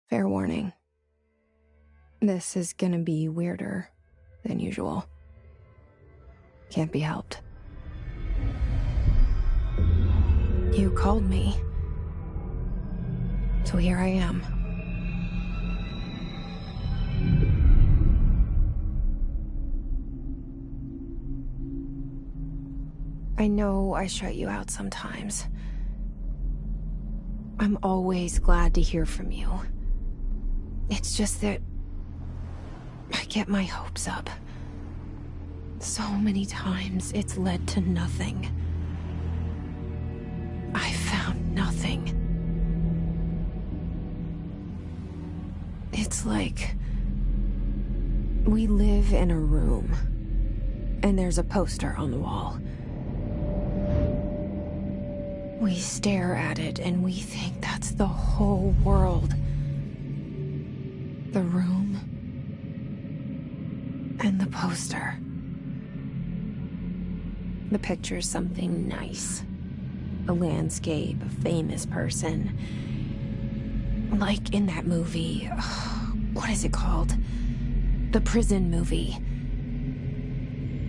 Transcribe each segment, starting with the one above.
Fair warning. This is gonna be weirder than usual. Can't be helped. You called me. So here I am. I know I shut you out sometimes. I'm always glad to hear from you. It's just that I get my hopes up. So many times it's led to nothing. I found nothing. It's like we live in a room, and there's a poster on the wall. We stare at it and we think that's the whole world. The room and the poster. The picture's something nice. A landscape, a famous person. Like in that movie, what is it called? The prison movie.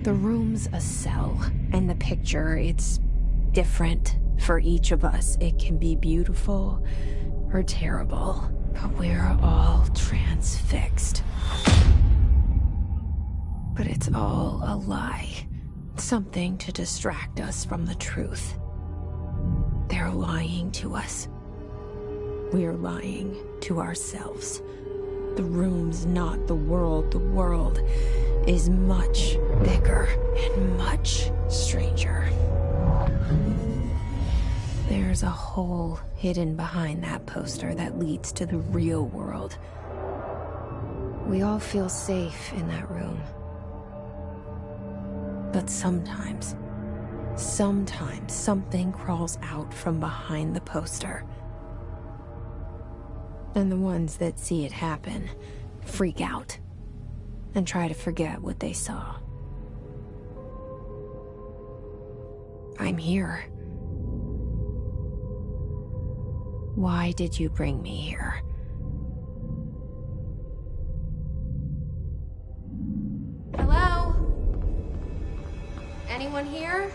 The room's a cell, and the picture, it's different for each of us. It can be beautiful or terrible, but we're all transfixed. But it's all a lie. Something to distract us from the truth. They're lying to us. We're lying to ourselves. The room's not the world. The world is much bigger and much stranger. There's a hole hidden behind that poster that leads to the real world. We all feel safe in that room. But sometimes something crawls out from behind the poster. And the ones that see it happen freak out and try to forget what they saw. I'm here. Why did you bring me here? Hello? Anyone here?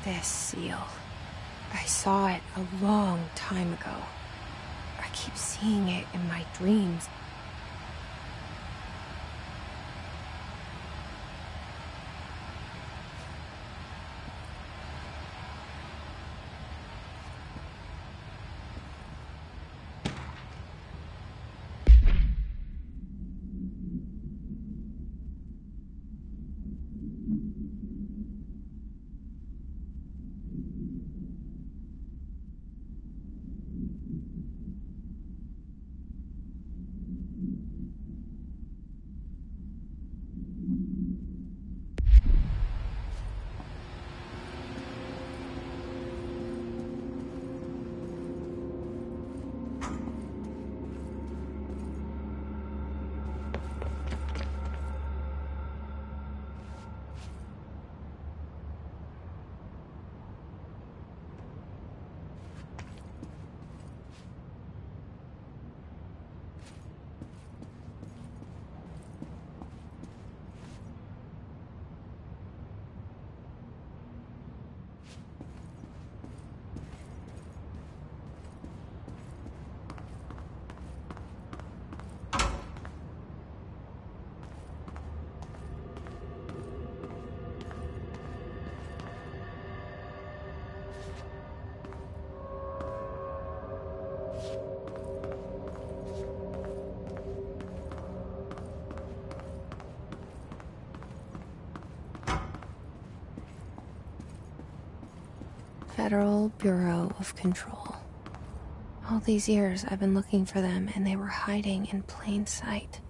This seal. I saw it a long time ago. I keep seeing it in my dreams. Federal Bureau of Control. All these years I've been looking for them, and they were hiding in plain sight.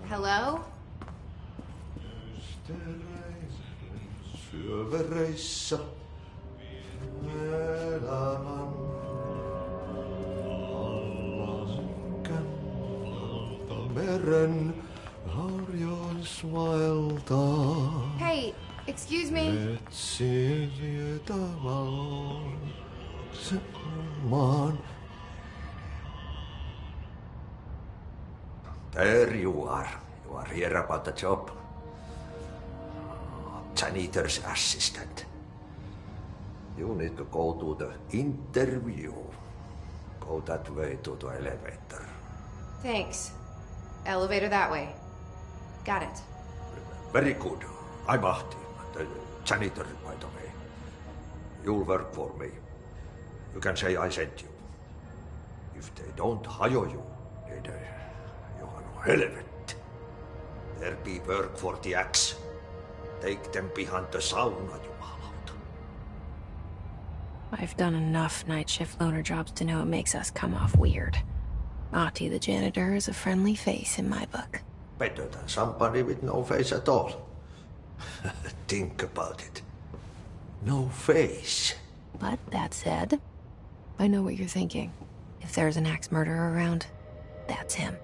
Hello? Syövereissä elämän laskän meren harjoisvaeltaa. Hey, excuse me. Metsien valon maan. There you are. You are here about the job. Janitor's assistant. You need to go to the interview. Go that way to the elevator. Thanks. Elevator that way. Got it. Very good. I'm Ahti, the janitor, by the way. You'll work for me. You can say I sent you. If they don't hire you, then you are no helvet. There be work for the axe. Take them behind the sauna, jumalauta. I've done enough night shift loner jobs to know it makes us come off weird. Ahti the janitor is a friendly face in my book. Better than somebody with no face at all. Think about it. No face. But that said, I know what you're thinking. If there's an axe murderer around, that's him.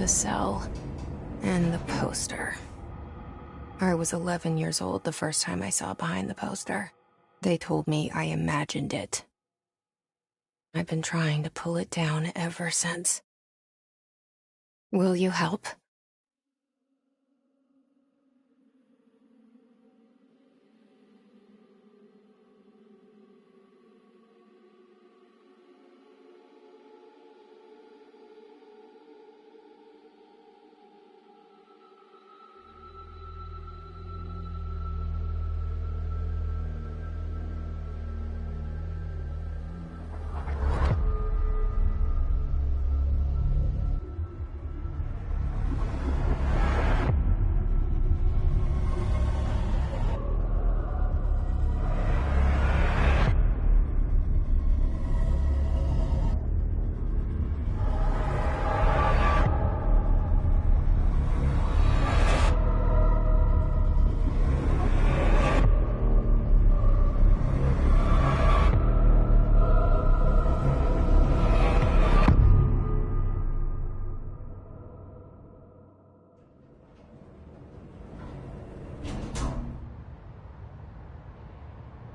the cell. And the poster. I was 11 years old the first time I saw behind the poster. They told me I imagined it. I've been trying to pull it down ever since. Will you help?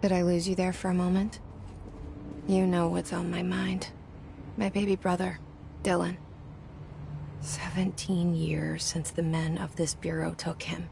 Did I lose you there for a moment? You know what's on my mind. My baby brother, Dylan. 17 years since the men of this bureau took him.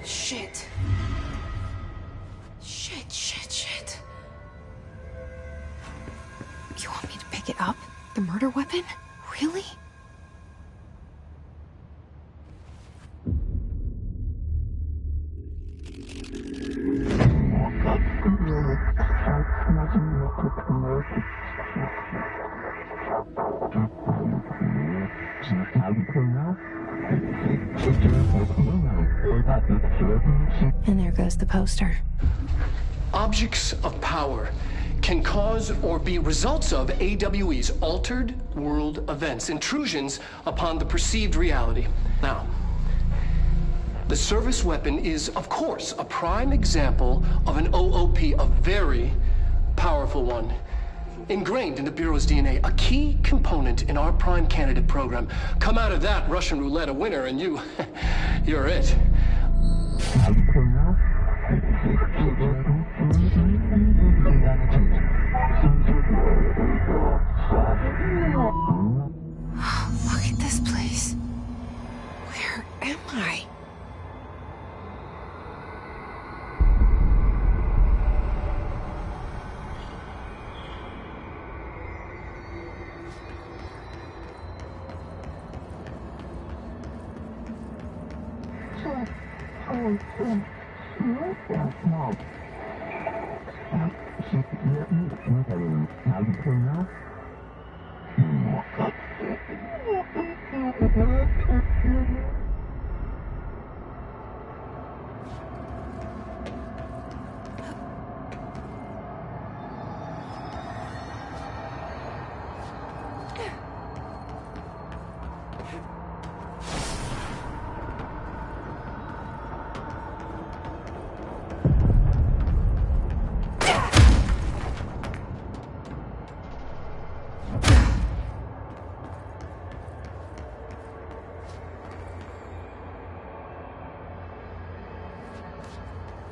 Shit. Shit. You want me to pick it up? The murder weapon? Really? And there goes the poster. Objects of power can cause or be results of AWE's altered world events, intrusions upon the perceived reality. Now, the service weapon is, of course, a prime example of an OOP, a very powerful one. Ingrained in the Bureau's DNA, a key component in our prime candidate program. Come out of that Russian roulette a winner, and you're it. Look at this place. Where am I?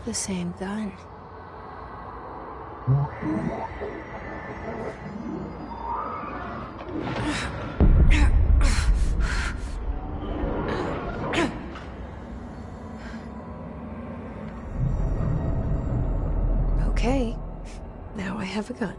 The same gun. Okay, now I have a gun.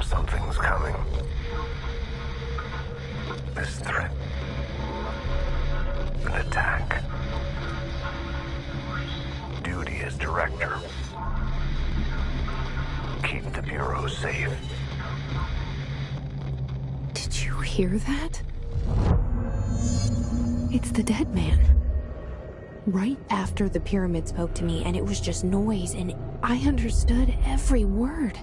Something's coming. This threat. An attack. Duty as director. Keep the Bureau safe. Did you hear that? It's the dead man. Right after the pyramid spoke to me, and it was just noise, and I understood every word.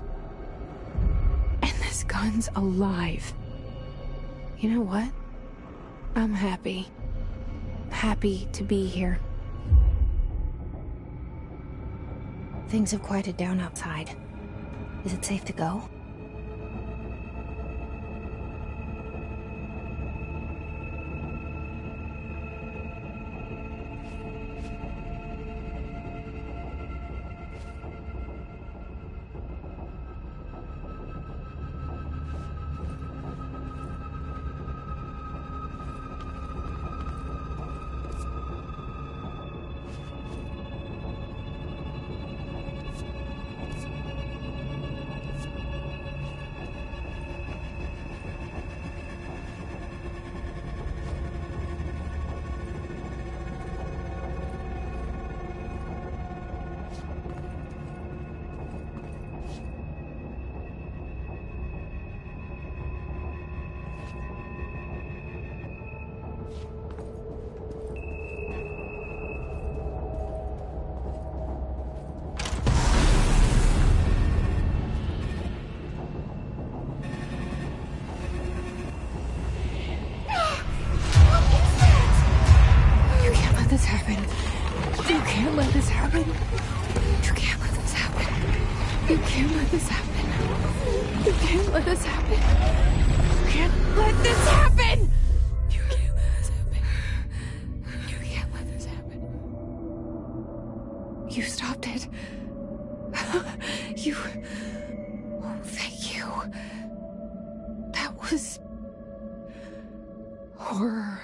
And this gun's alive. You know what? I'm happy. Happy to be here. Things have quieted down outside. Is it safe to go? You can't let this happen. You can't let this happen! You can't let this happen. You can't let this happen. You stopped it. You... Oh, thank you. That was... horror.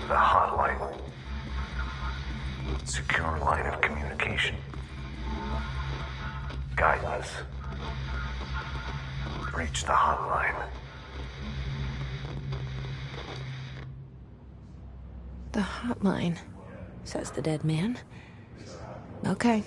The hotline. Secure line of communication. Guidance. Reach the hotline. The hotline, says the dead man. Okay.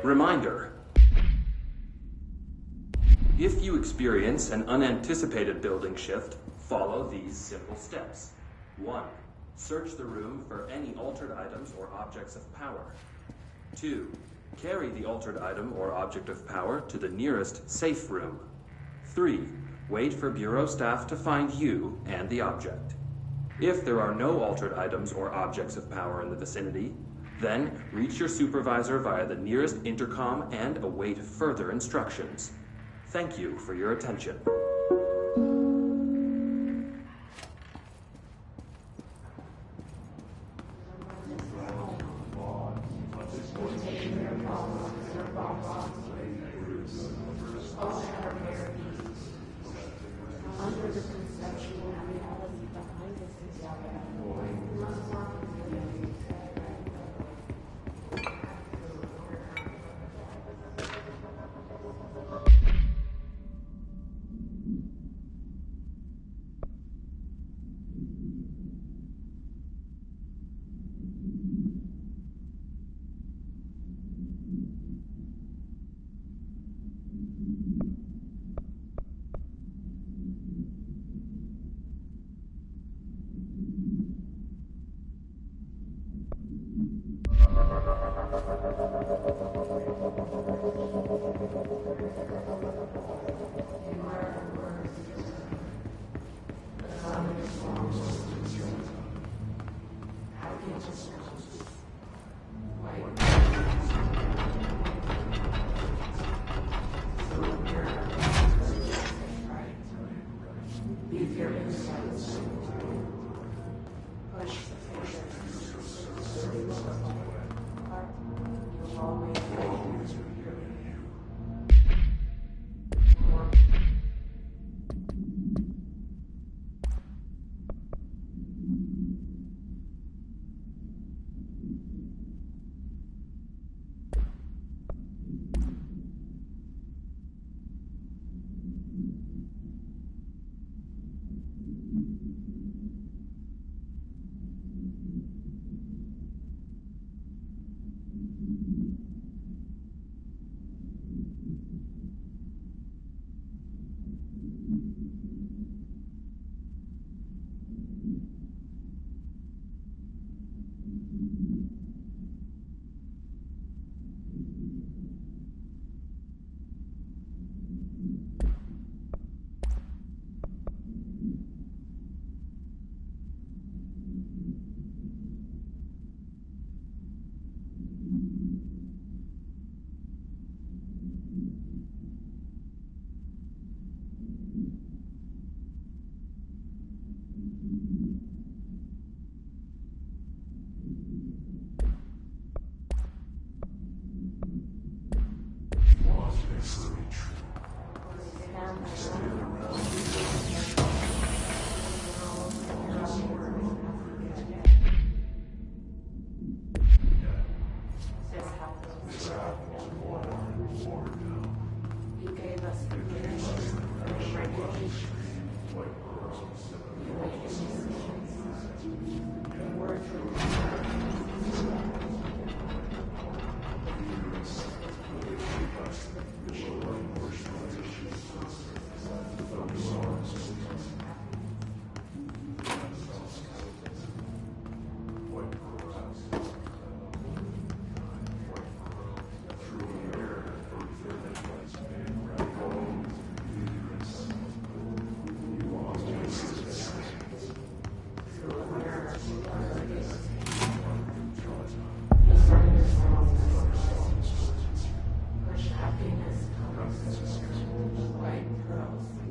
Reminder. If you experience an unanticipated building shift, follow these simple steps. 1. Search the room for any altered items or objects of power. 2. Carry the altered item or object of power to the nearest safe room. 3. Wait for Bureau staff to find you and the object. If there are no altered items or objects of power in the vicinity, then reach your supervisor via the nearest intercom and await further instructions. Thank you for your attention.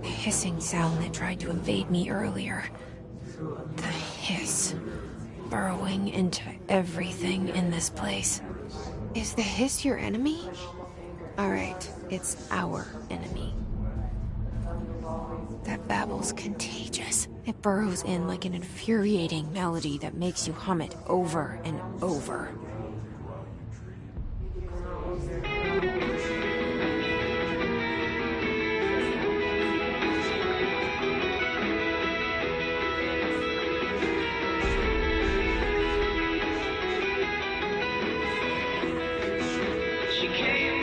Hissing sound that tried to invade me earlier. The hiss. Burrowing into everything in this place. Is the hiss your enemy? Alright, it's our enemy. That babble's contagious. It burrows in like an infuriating melody that makes you hum it over and over. She came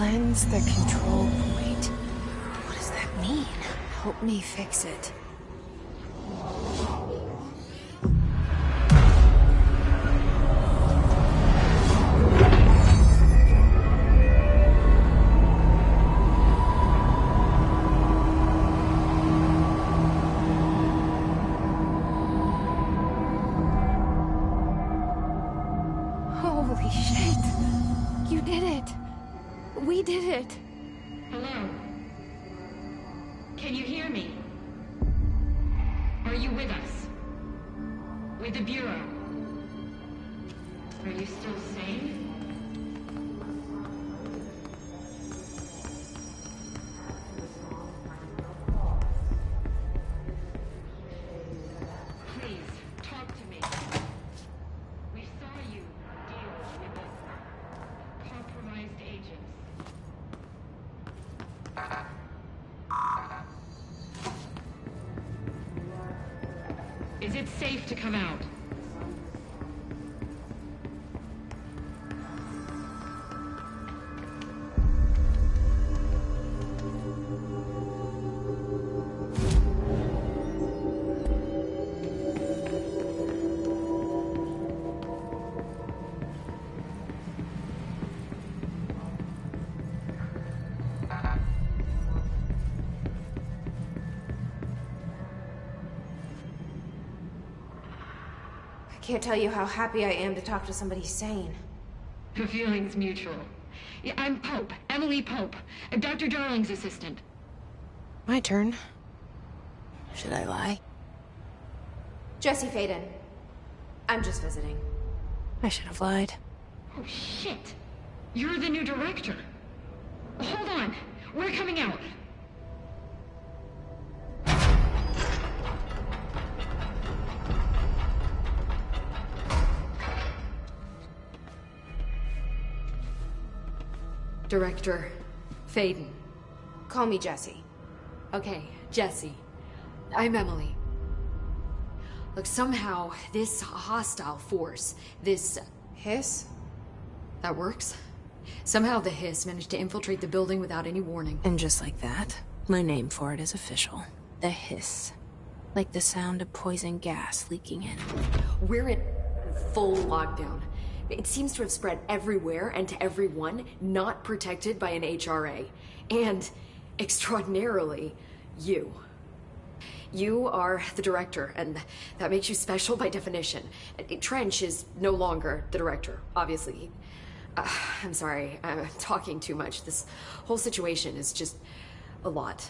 Cleanse the control point. What does that mean? Help me fix it. Holy shit! You did it! We did it! Hello? Can you hear me? Are you with us? With the Bureau? Are you still sane? Please, talk to me. We saw you deal with compromised agents. Is it safe to come out? Can't tell you how happy I am to talk to somebody sane. The feeling's mutual. Yeah, I'm Pope, Emily Pope, Dr. Darling's assistant. My turn. Should I lie? Jesse Faden. I'm just visiting. I should have lied. Oh, shit. You're the new director. Hold on. We're coming out. Director Faden. Call me Jesse. Okay, Jesse. I'm Emily. Look, somehow this hostile force, this... Hiss? That works? Somehow the Hiss managed to infiltrate the building without any warning. And just like that, my name for it is official. The Hiss. Like the sound of poison gas leaking in. We're in full lockdown. It seems to have spread everywhere and to everyone not protected by an HRA. And, extraordinarily, you. You are the director, and that makes you special by definition. Trench is no longer the director, obviously. I'm sorry, I'm talking too much. This whole situation is just a lot.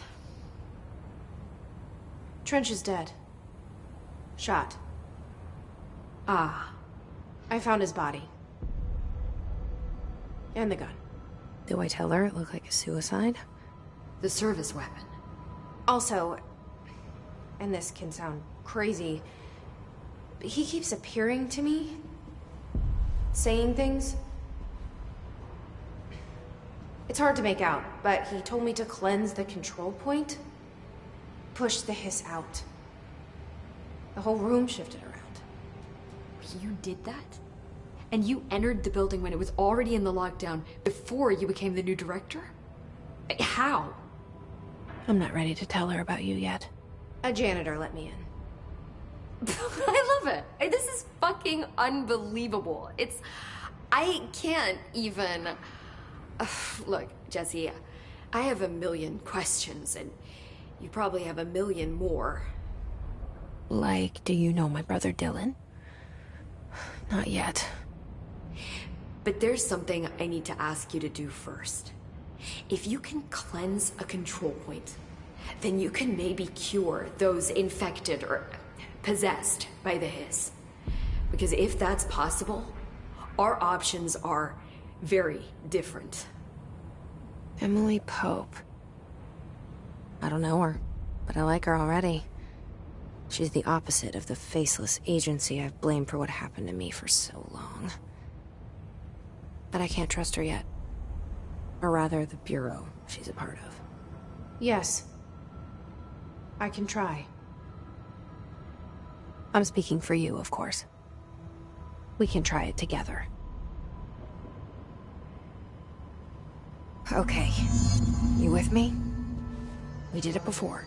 Trench is dead. Shot. Ah. I found his body. And the gun. Do I tell her it looked like a suicide? The service weapon. Also, and this can sound crazy, but he keeps appearing to me, saying things. It's hard to make out, but he told me to cleanse the control point, push the Hiss out. The whole room shifted around. You did that? And you entered the building when it was already in the lockdown before you became the new director? How? I'm not ready to tell her about you yet. A janitor let me in. I love it. This is fucking unbelievable. I can't even... Look, Jesse, I have a million questions, and you probably have a million more. Like, do you know my brother Dylan? Not yet. But there's something I need to ask you to do first. If you can cleanse a control point, then you can maybe cure those infected or possessed by the Hiss. Because if that's possible, our options are very different. Emily Pope. I don't know her, but I like her already. She's the opposite of the faceless agency I've blamed for what happened to me for so long. But I can't trust her yet. Or rather, the Bureau she's a part of. Yes. I can try. I'm speaking for you, of course. We can try it together. Okay. You with me? We did it before.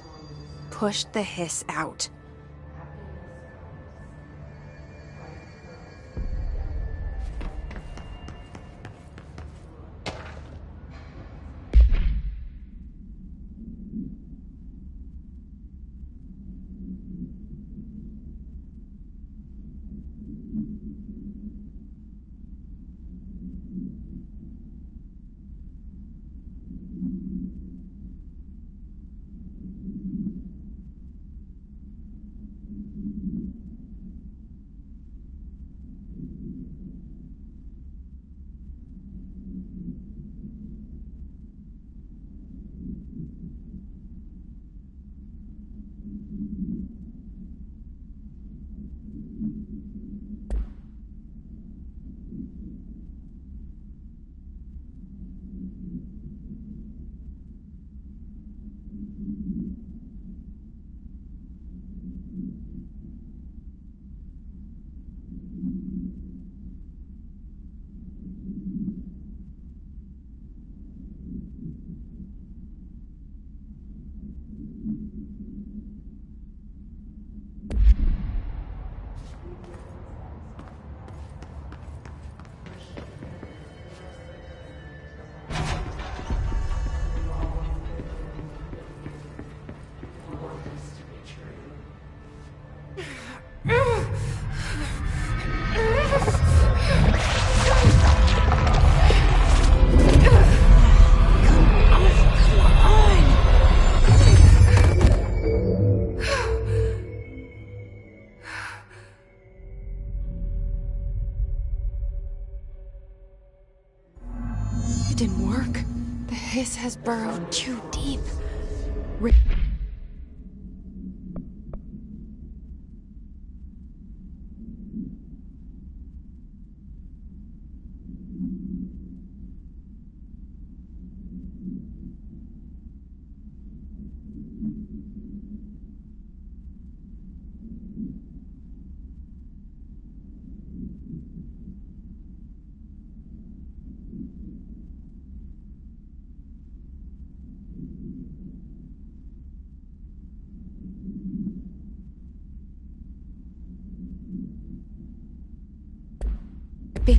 Push the Hiss out. stuff didn't work. The hiss has burrowed too deep. Ripping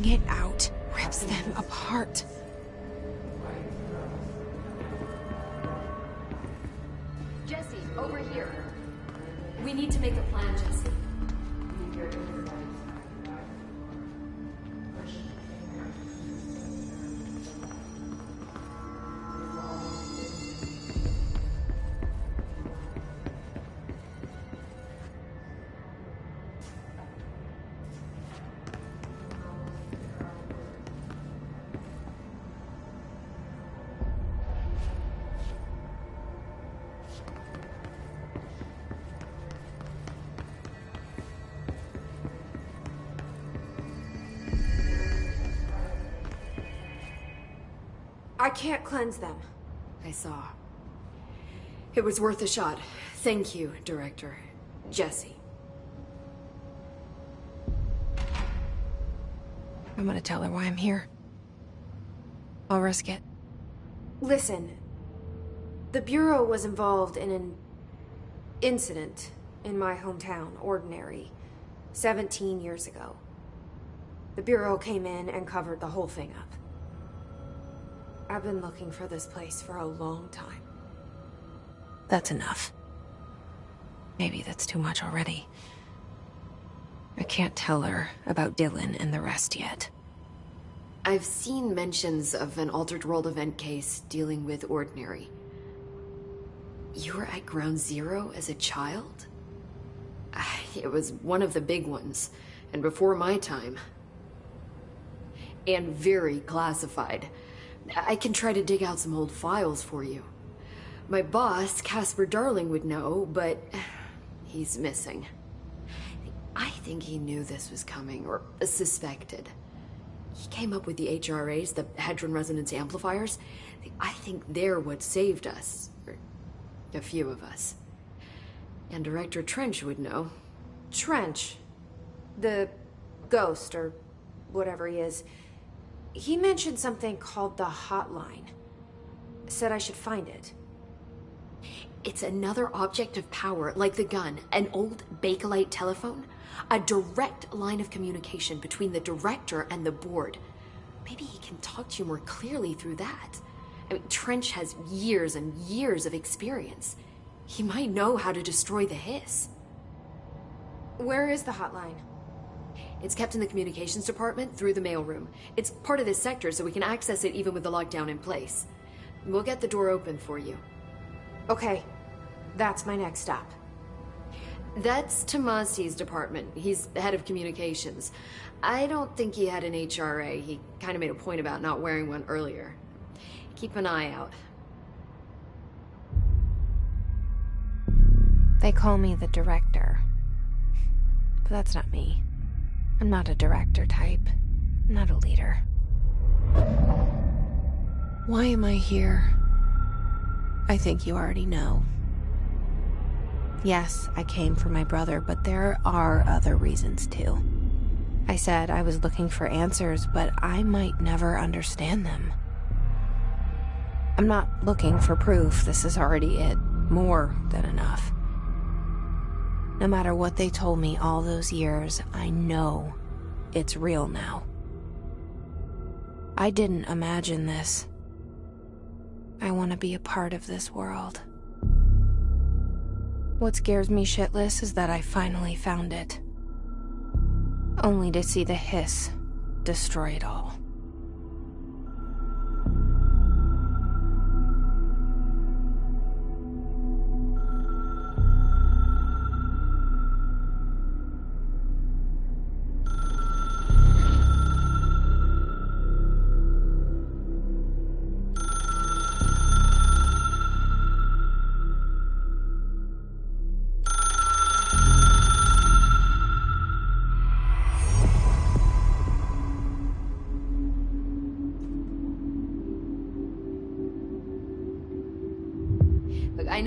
it out rips them apart. Jesse, over here. We need to make a plan, Jesse. I can't cleanse them. I saw. It was worth a shot. Thank you, Director. Jesse. I'm gonna tell her why I'm here. I'll risk it. Listen, the Bureau was involved in an incident in my hometown, Ordinary, 17 years ago. The Bureau came in and covered the whole thing up. I've been looking for this place for a long time. That's enough. Maybe that's too much already. I can't tell her about Dylan and the rest yet. I've seen mentions of an Altered World event case dealing with Ordinary. You were at Ground Zero as a child? It was one of the big ones, and before my time. And very classified. I can try to dig out some old files for you. My boss, Casper Darling, would know, but he's missing. I think he knew this was coming, or suspected. He came up with the HRAs, the Hadron Resonance Amplifiers. I think they're what saved us. Or a few of us. And Director Trench would know. Trench, the ghost, or whatever he is, he mentioned something called the Hotline. Said I should find it. It's another object of power, like the gun, an old Bakelite telephone. A direct line of communication between the Director and the board. Maybe he can talk to you more clearly through that. I mean, Trench has years and years of experience. He might know how to destroy the hiss. Where is the Hotline? It's kept in the communications department through the mailroom. It's part of this sector, so we can access it even with the lockdown in place. We'll get the door open for you. Okay, that's my next stop. That's Tomasi's department. He's the head of communications. I don't think he had an HRA. He kind of made a point about not wearing one earlier. Keep an eye out. They call me the Director. But that's not me. I'm not a director type. I'm not a leader. Why am I here? I think you already know. Yes, I came for my brother, but there are other reasons too. I said I was looking for answers, but I might never understand them. I'm not looking for proof. This is already it. More than enough. No matter what they told me all those years, I know it's real now. I didn't imagine this. I want to be a part of this world. What scares me shitless is that I finally found it. Only to see the hiss destroy it all.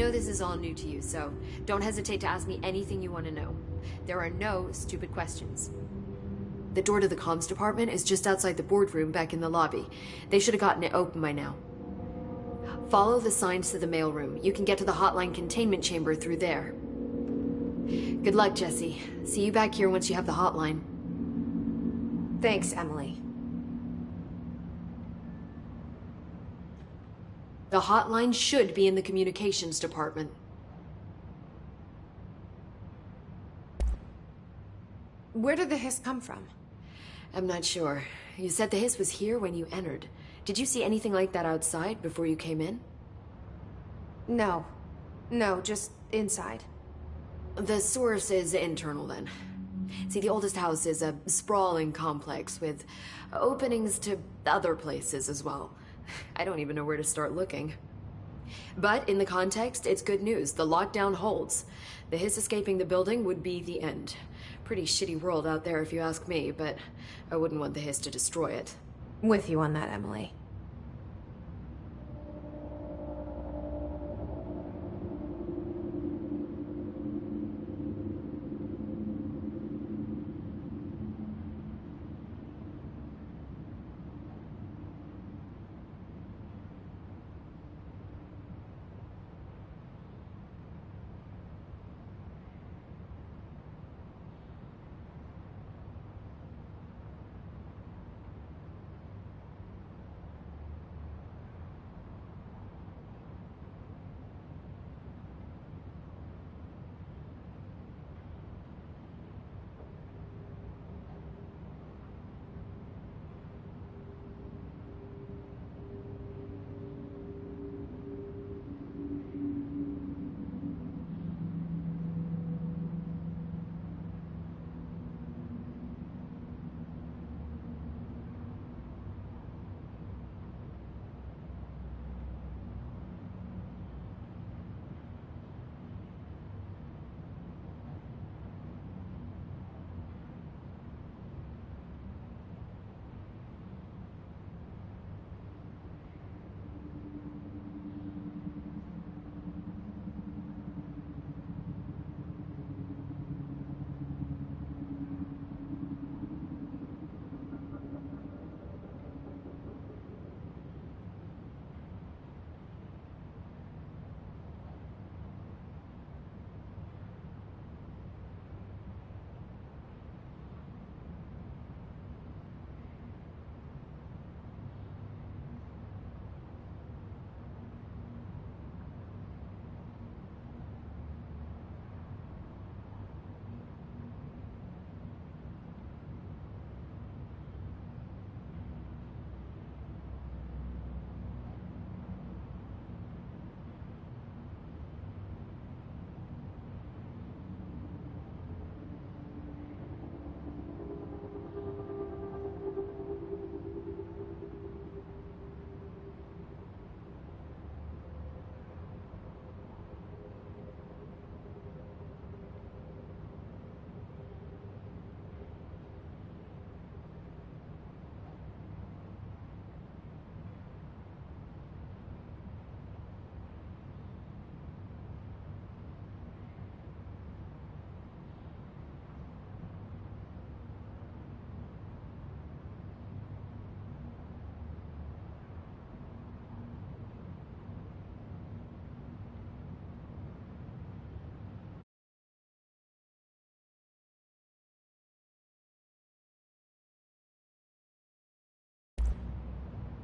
know this is all new to you, so don't hesitate to ask me anything you want to know. There are no stupid questions. The door to the comms department is just outside the boardroom back in the lobby. They should have gotten it open by now. Follow the signs to the mailroom. You can get to the hotline containment chamber through there. Good luck, Jesse. See you back here once you have the hotline. Thanks, Emily. The hotline should be in the communications department. Where did the hiss come from? I'm not sure. You said the hiss was here when you entered. Did you see anything like that outside before you came in? No. No, just inside. The source is internal, then. See, the oldest house is a sprawling complex with openings to other places as well. I don't even know where to start looking. But in the context, it's good news. The lockdown holds. The hiss escaping the building would be the end. Pretty shitty world out there if you ask me, but I wouldn't want the hiss to destroy it. With you on that, Emily.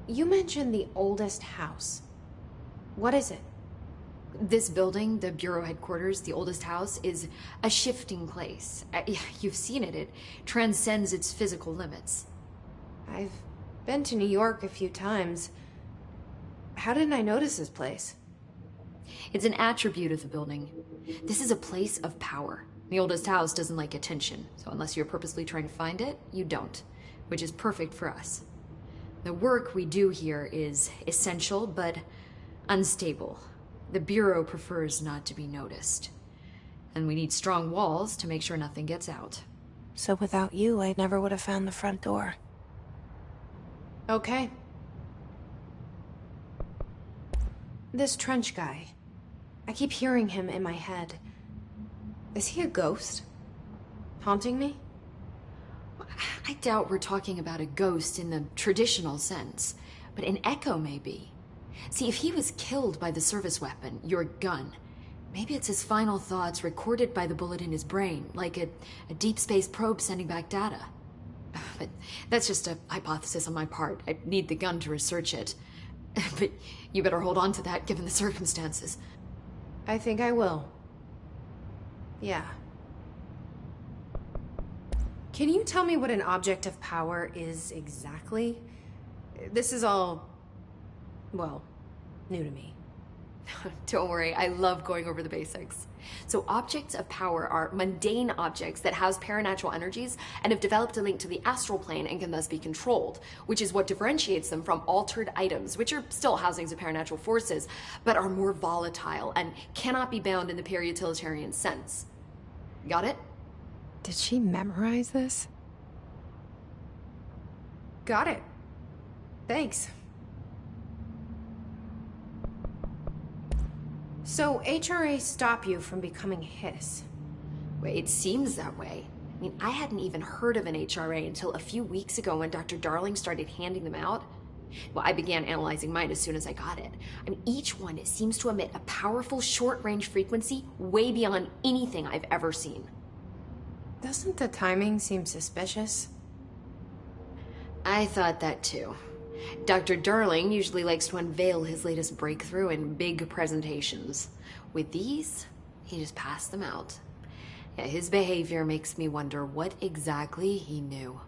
You mentioned the oldest house. What is it? This building, the Bureau headquarters, the oldest house, is a shifting place. You've seen it. It transcends its physical limits. I've been to New York a few times. How didn't I notice this place? It's an attribute of the building. This is a place of power. The oldest house doesn't like attention, so unless you're purposely trying to find it, you don't, which is perfect for us. The work we do here is essential, but unstable. The Bureau prefers not to be noticed. And we need strong walls to make sure nothing gets out. So without you, I never would have found the front door. Okay. This Trench guy. I keep hearing him in my head. Is he a ghost? Haunting me? I doubt we're talking about a ghost in the traditional sense, but an echo maybe. See, if he was killed by the service weapon, your gun, maybe it's his final thoughts recorded by the bullet in his brain, like a deep space probe sending back data. But that's just a hypothesis on my part. I need the gun to research it. But you better hold on to that given the circumstances. I think I will. Yeah. Can you tell me what an object of power is exactly? This is all, well, new to me. Don't worry, I love going over the basics. So objects of power are mundane objects that house paranatural energies and have developed a link to the astral plane and can thus be controlled, which is what differentiates them from altered items, which are still housings of paranatural forces, but are more volatile and cannot be bound in the peri-utilitarian sense. Got it? Did she memorize this? Got it. Thanks. So, HRA stop you from becoming Hiss? Well, it seems that way. I mean, I hadn't even heard of an HRA until a few weeks ago when Dr. Darling started handing them out. Well, I began analyzing mine as soon as I got it. I mean, each one seems to emit a powerful short-range frequency way beyond anything I've ever seen. Doesn't the timing seem suspicious? I thought that too. Dr. Darling usually likes to unveil his latest breakthrough in big presentations. With these, he just passed them out. Yeah, his behavior makes me wonder what exactly he knew.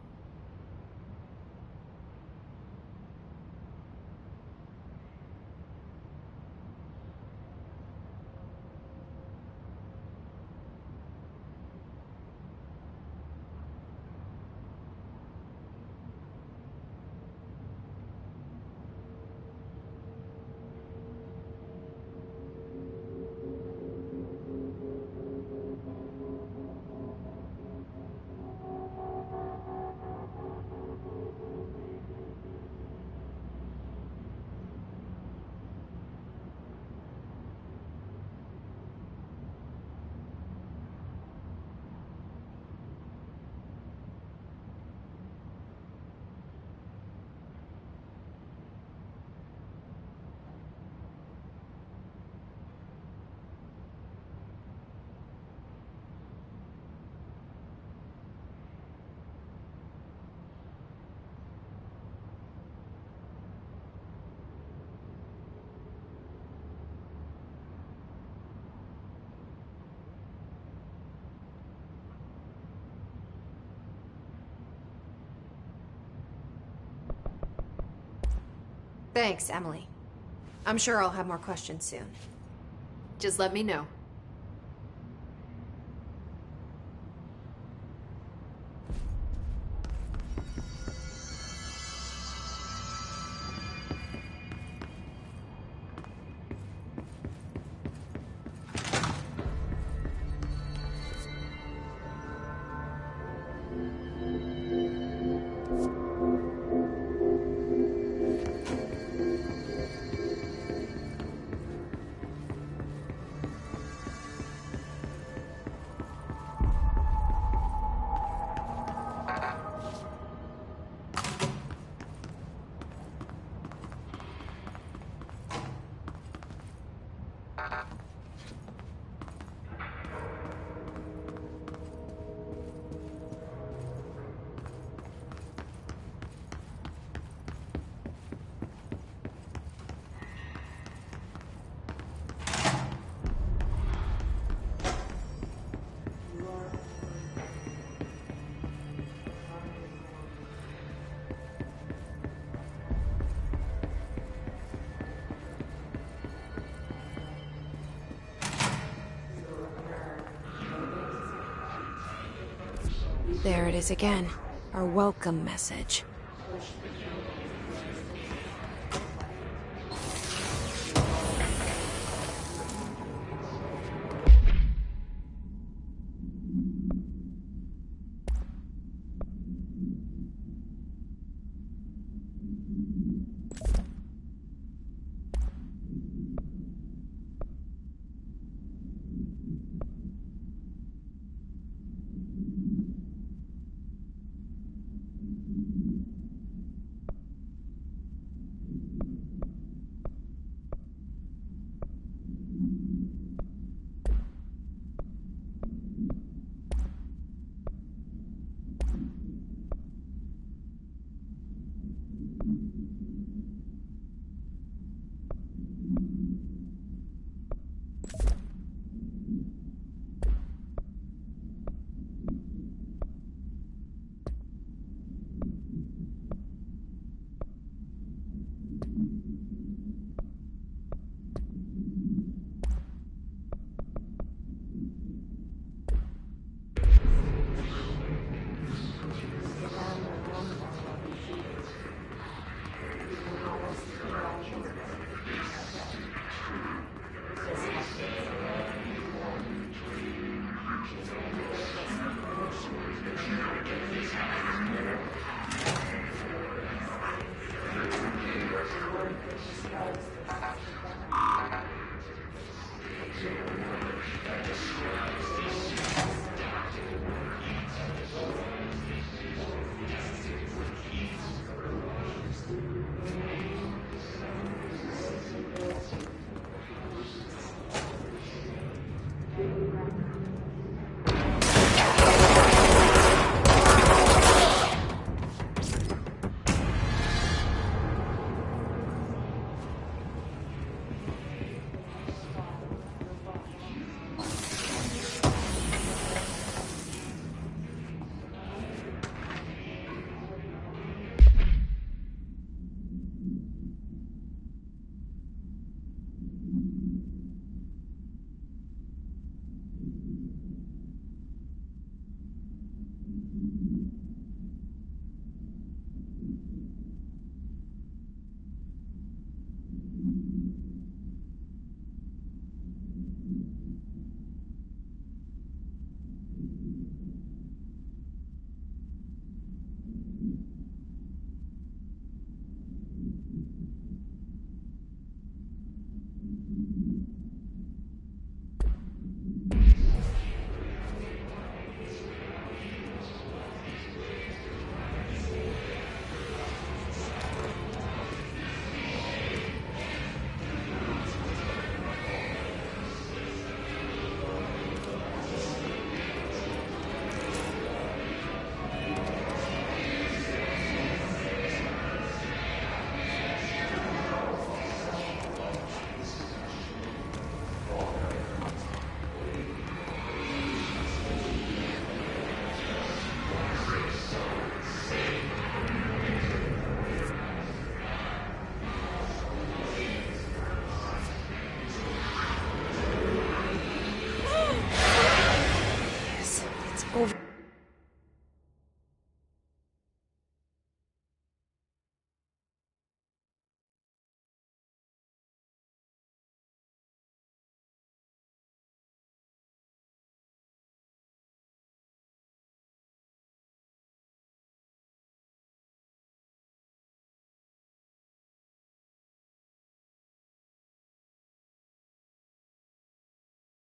Thanks, Emily. I'm sure I'll have more questions soon. Just let me know. There it is again. Our welcome message.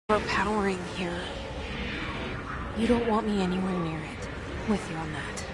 Overpowering here. You don't want me anywhere near it. With you on that.